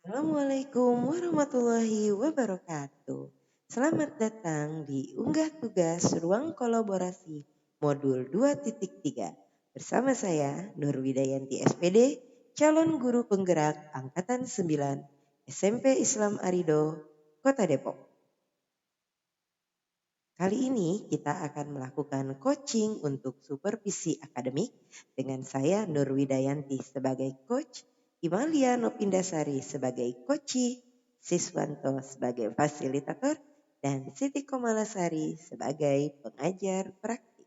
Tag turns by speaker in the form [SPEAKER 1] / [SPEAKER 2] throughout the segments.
[SPEAKER 1] Assalamualaikum warahmatullahi wabarakatuh. Selamat datang di Unggah Tugas Ruang Kolaborasi Modul 2.3 bersama saya Nur Widayanti SPD, calon guru penggerak Angkatan 9 SMP Islam Arido, Kota Depok. Kali ini kita akan melakukan coaching untuk supervisi akademik dengan saya Nur Widayanti sebagai coach, Imalia Nopindasari sebagai coachi, Siswanto sebagai fasilitator, dan Siti Komalasari sebagai pengajar praktik.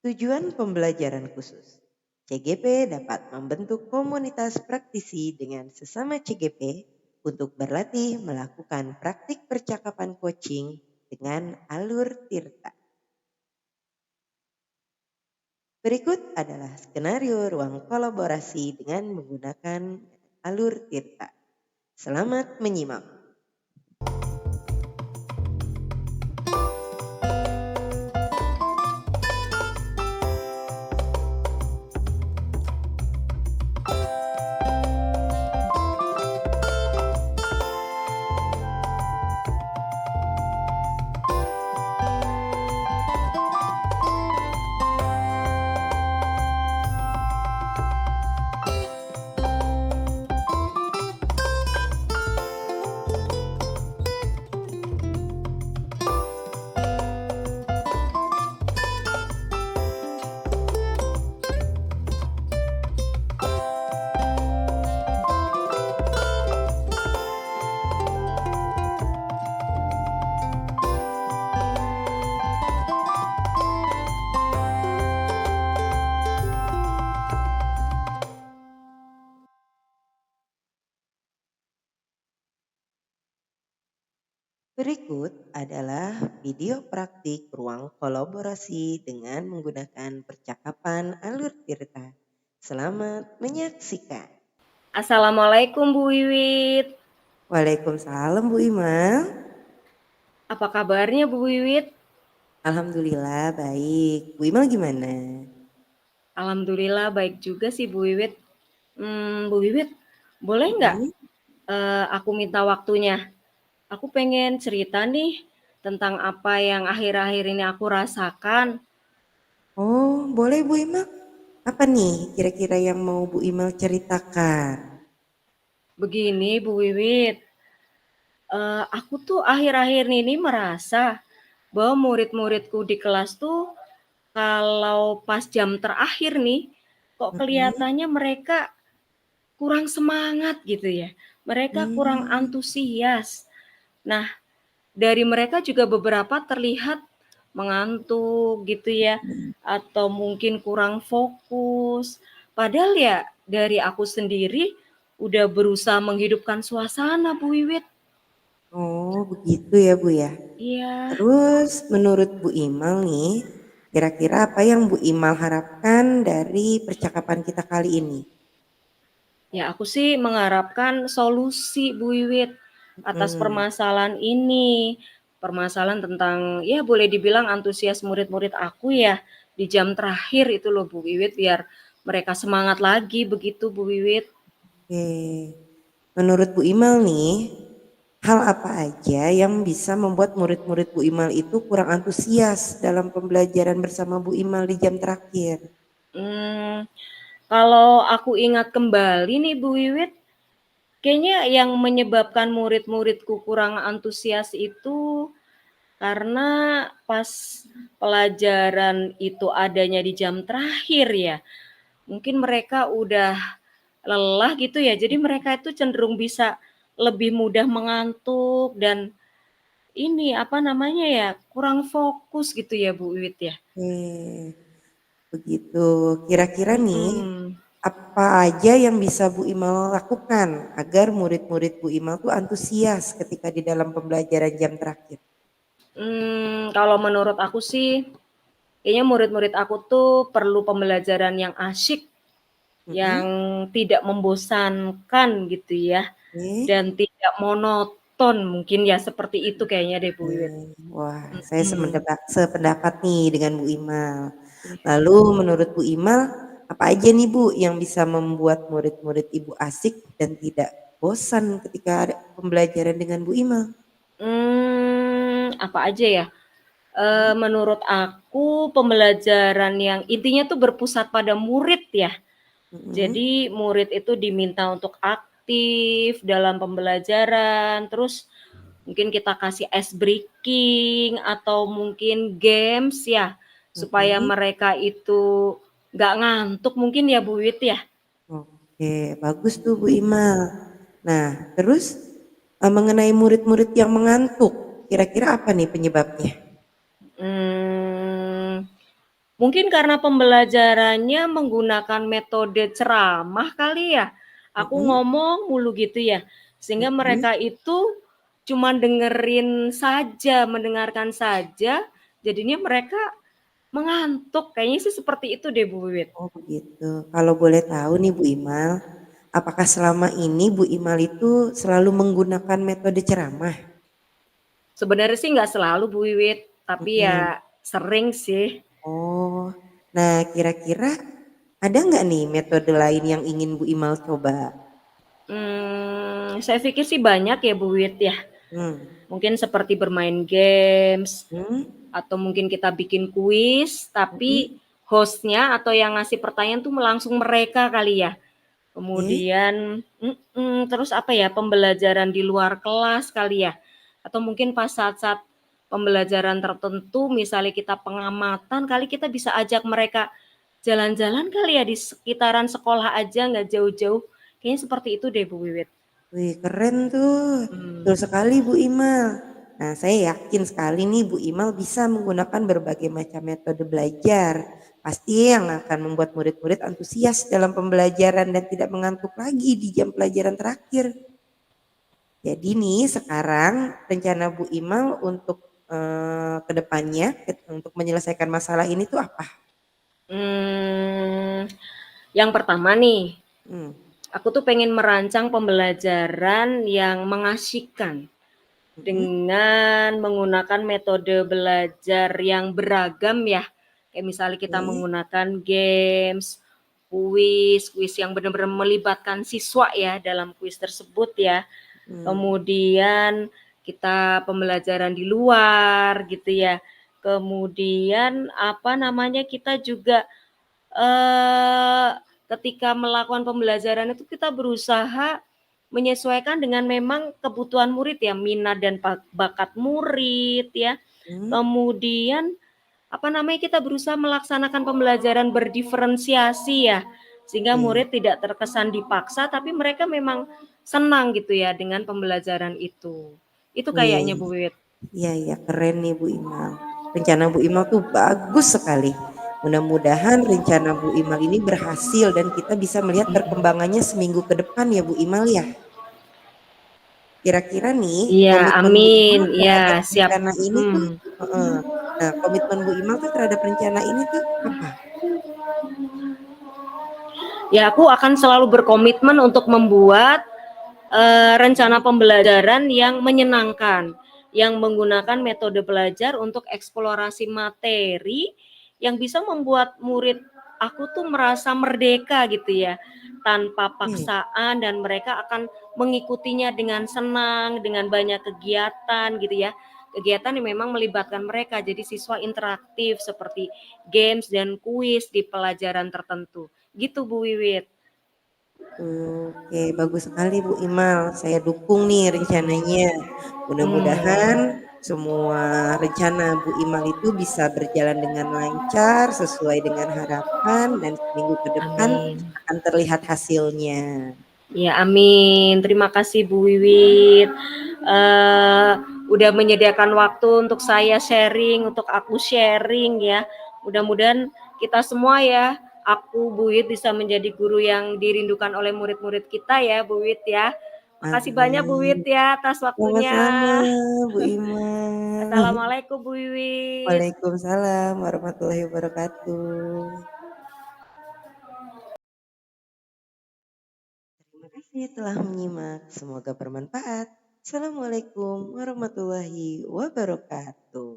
[SPEAKER 1] Tujuan pembelajaran khusus. CGP dapat membentuk komunitas praktisi dengan sesama CGP untuk berlatih melakukan praktik percakapan coaching dengan alur tirta. Berikut adalah skenario ruang kolaborasi dengan menggunakan alur tirta. Selamat menyimak. Berikut adalah video praktik ruang kolaborasi dengan menggunakan percakapan alur tirta. Selamat menyaksikan.
[SPEAKER 2] Assalamualaikum Bu Wiwit.
[SPEAKER 1] Waalaikumsalam Bu Imal.
[SPEAKER 2] Apa kabarnya Bu Wiwit?
[SPEAKER 1] Alhamdulillah baik. Bu Imal gimana?
[SPEAKER 2] Alhamdulillah baik juga sih Bu Wiwit. Bu Wiwit, boleh nggak aku minta waktunya? Aku pengen cerita nih tentang apa yang akhir-akhir ini aku rasakan.
[SPEAKER 1] Oh, boleh Bu Imal. Apa nih kira-kira yang mau Bu Imal ceritakan?
[SPEAKER 2] Begini Bu Wiwit, aku tuh akhir-akhir ini merasa bahwa murid-muridku di kelas tuh kalau pas jam terakhir nih, kok kelihatannya mereka kurang semangat gitu ya. Mereka kurang antusias. Nah, dari mereka juga beberapa terlihat mengantuk gitu ya, atau mungkin kurang fokus. Padahal ya dari aku sendiri udah berusaha menghidupkan suasana Bu Wiwit.
[SPEAKER 1] Oh, begitu ya Bu ya.
[SPEAKER 2] Iya,
[SPEAKER 1] Terus menurut Bu Imal nih, kira-kira apa yang Bu Imal harapkan dari percakapan kita kali ini?
[SPEAKER 2] ya aku sih mengharapkan solusi Bu Wiwit atas permasalahan ini. Permasalahan tentang ya boleh dibilang antusias murid-murid aku ya di jam terakhir itu loh Bu Wiwit biar mereka semangat lagi begitu Bu Wiwit.
[SPEAKER 1] Oke, menurut Bu Imal nih, hal apa aja yang bisa membuat murid-murid Bu Imal itu kurang antusias dalam pembelajaran bersama Bu Imal di jam terakhir?
[SPEAKER 2] Hmm, kalau aku ingat kembali nih Bu Wiwit, kayaknya yang menyebabkan murid-muridku kurang antusias itu karena pas pelajaran itu adanya di jam terakhir ya. Mungkin mereka udah lelah gitu ya, jadi mereka itu cenderung bisa lebih mudah mengantuk dan ini, apa namanya ya, kurang fokus gitu ya Bu Wiwit ya?
[SPEAKER 1] Oke, begitu. Kira-kira nih,
[SPEAKER 2] Mhm.
[SPEAKER 1] apa aja yang bisa Bu Imal lakukan agar murid-murid Bu Imal tuh antusias ketika di dalam pembelajaran jam terakhir?
[SPEAKER 2] Kalau menurut aku sih, kayaknya murid-murid aku tuh perlu pembelajaran yang asyik, yang
[SPEAKER 1] Mhm.
[SPEAKER 2] tidak membosankan gitu ya,
[SPEAKER 1] Oke.
[SPEAKER 2] dan tidak monoton, mungkin ya seperti itu kayaknya deh Bu Wiwit.
[SPEAKER 1] Wah, saya
[SPEAKER 2] Mhm.
[SPEAKER 1] sependapat nih dengan Bu Imal.
[SPEAKER 2] Iya.
[SPEAKER 1] Lalu menurut Bu Imal, apa aja nih Bu yang bisa membuat murid-murid Ibu asik dan tidak bosan ketika ada pembelajaran dengan Bu Imal?
[SPEAKER 2] Apa aja ya?
[SPEAKER 1] Mhm,
[SPEAKER 2] Menurut aku pembelajaran yang intinya tuh berpusat pada murid ya.
[SPEAKER 1] mhm,
[SPEAKER 2] Jadi murid itu diminta untuk aktif dalam pembelajaran, terus mungkin kita kasih ice breaking atau mungkin games ya, supaya
[SPEAKER 1] mhm.
[SPEAKER 2] mereka itu nggak ngantuk mungkin ya Bu Wit ya?
[SPEAKER 1] Oke, bagus tuh Bu Imal. Nah, terus mengenai murid-murid yang mengantuk, kira-kira apa nih penyebabnya?
[SPEAKER 2] Mmm, Mungkin karena pembelajarannya menggunakan metode ceramah kali ya? Aku
[SPEAKER 1] Mhm,
[SPEAKER 2] ngomong mulu gitu ya, sehingga
[SPEAKER 1] mhm.
[SPEAKER 2] mereka itu cuman dengerin saja, mendengarkan saja, jadinya mereka mengantuk, kayaknya sih seperti itu deh Bu Wiwit.
[SPEAKER 1] Oh begitu. Kalau boleh tahu nih Bu Imal, apakah selama ini Bu Imal itu selalu menggunakan metode ceramah?
[SPEAKER 2] Sebenarnya sih nggak selalu Bu Wiwit, tapi
[SPEAKER 1] Mhm.
[SPEAKER 2] ya sering sih.
[SPEAKER 1] Oh, nah kira-kira ada nggak nih metode lain yang ingin Bu Imal coba?
[SPEAKER 2] Saya pikir sih banyak ya Bu Wiwit ya,
[SPEAKER 1] Hmm.
[SPEAKER 2] mungkin seperti bermain games,
[SPEAKER 1] Hmm?
[SPEAKER 2] atau mungkin kita bikin kuis, tapi
[SPEAKER 1] Mhm.
[SPEAKER 2] host-nya atau yang ngasih pertanyaan tuh langsung mereka kali ya.
[SPEAKER 1] Oke.
[SPEAKER 2] Kemudian terus apa ya, pembelajaran di luar kelas kali ya, atau mungkin pas saat-saat pembelajaran tertentu, misalnya kita pengamatan, kali kita bisa ajak mereka jalan-jalan kali ya di sekitaran sekolah aja, nggak jauh-jauh. Kayaknya seperti itu deh Bu Wiwit.
[SPEAKER 1] Wih, keren tuh. Betul
[SPEAKER 2] Mmm,
[SPEAKER 1] sekali Bu Imal. Nah, saya yakin sekali nih Bu Imal bisa menggunakan berbagai macam metode belajar. Pasti yang akan membuat murid-murid antusias dalam pembelajaran dan tidak mengantuk lagi di jam pelajaran terakhir. Jadi nih sekarang rencana Bu Imal untuk ke depannya untuk menyelesaikan masalah ini tuh apa?
[SPEAKER 2] mmm, yang pertama nih,
[SPEAKER 1] Hmm.
[SPEAKER 2] aku tuh pengen merancang pembelajaran yang mengasyikkan.
[SPEAKER 1] Mhm.
[SPEAKER 2] Dengan menggunakan metode belajar yang beragam ya, kayak misalnya kita
[SPEAKER 1] Oke.
[SPEAKER 2] menggunakan games, kuis yang benar-benar melibatkan siswa ya dalam kuis tersebut ya.
[SPEAKER 1] Hmm.
[SPEAKER 2] Kemudian kita pembelajaran di luar gitu ya. Kemudian apa namanya, kita juga, eee, ketika melakukan pembelajaran itu kita berusaha menyesuaikan dengan memang kebutuhan murid ya, minat dan bakat murid ya.
[SPEAKER 1] Hmm.
[SPEAKER 2] Kemudian, apa namanya, kita berusaha melaksanakan pembelajaran berdiferensiasi ya, sehingga
[SPEAKER 1] Oke.
[SPEAKER 2] murid tidak terkesan dipaksa, tapi mereka memang senang gitu ya dengan pembelajaran itu. Itu kayaknya
[SPEAKER 1] Wih.
[SPEAKER 2] Bu Wiwit.
[SPEAKER 1] Iya iya keren nih Bu Imal. Rencana Bu Imal tuh bagus sekali. Mudah-mudahan rencana Bu Imal ini berhasil dan kita bisa melihat perkembangannya seminggu ke depan ya Bu Imal ya. Kira-kira nih
[SPEAKER 2] Iya,
[SPEAKER 1] komitmen Bu
[SPEAKER 2] amin.
[SPEAKER 1] Imal
[SPEAKER 2] Iya,
[SPEAKER 1] terhadap
[SPEAKER 2] siap.
[SPEAKER 1] rencana ini tuh
[SPEAKER 2] Mhm.
[SPEAKER 1] heeh. Nah, komitmen Bu Imal tuh terhadap rencana ini tuh apa?
[SPEAKER 2] Ya, aku akan selalu berkomitmen untuk membuat rencana pembelajaran yang menyenangkan, yang menggunakan metode belajar untuk eksplorasi materi yang bisa membuat murid aku tuh merasa merdeka gitu ya, tanpa
[SPEAKER 1] Oke.
[SPEAKER 2] paksaan dan mereka akan mengikutinya dengan senang, dengan banyak kegiatan gitu ya. Kegiatan yang memang melibatkan mereka, jadi siswa interaktif seperti games dan kuis di pelajaran tertentu. Gitu Bu Wiwit.
[SPEAKER 1] Oke, bagus sekali Bu Imal. Saya dukung nih rencananya. Mudah-mudahan
[SPEAKER 2] Hmm.
[SPEAKER 1] semua rencana Bu Imal itu bisa berjalan dengan lancar sesuai dengan harapan dan seminggu ke depan
[SPEAKER 2] Amin.
[SPEAKER 1] akan terlihat hasilnya.
[SPEAKER 2] Ya, amin. Terima kasih Bu Wiwit, udah menyediakan waktu untuk saya sharing, untuk aku sharing ya. Mudah-mudahan kita semua ya, aku, Bu Wiwit bisa menjadi guru yang dirindukan oleh murid-murid kita ya, Bu Wiwit ya. Makasih banyak Bu
[SPEAKER 1] Amin.
[SPEAKER 2] Wiwit ya atas waktunya.
[SPEAKER 1] Sama-sama Bu Imal.
[SPEAKER 2] Assalamualaikum Bu Wiwit.
[SPEAKER 1] Waalaikumsalam warahmatullahi wabarakatuh. Terima kasih telah menyimak. Semoga bermanfaat. Assalamualaikum warahmatullahi wabarakatuh.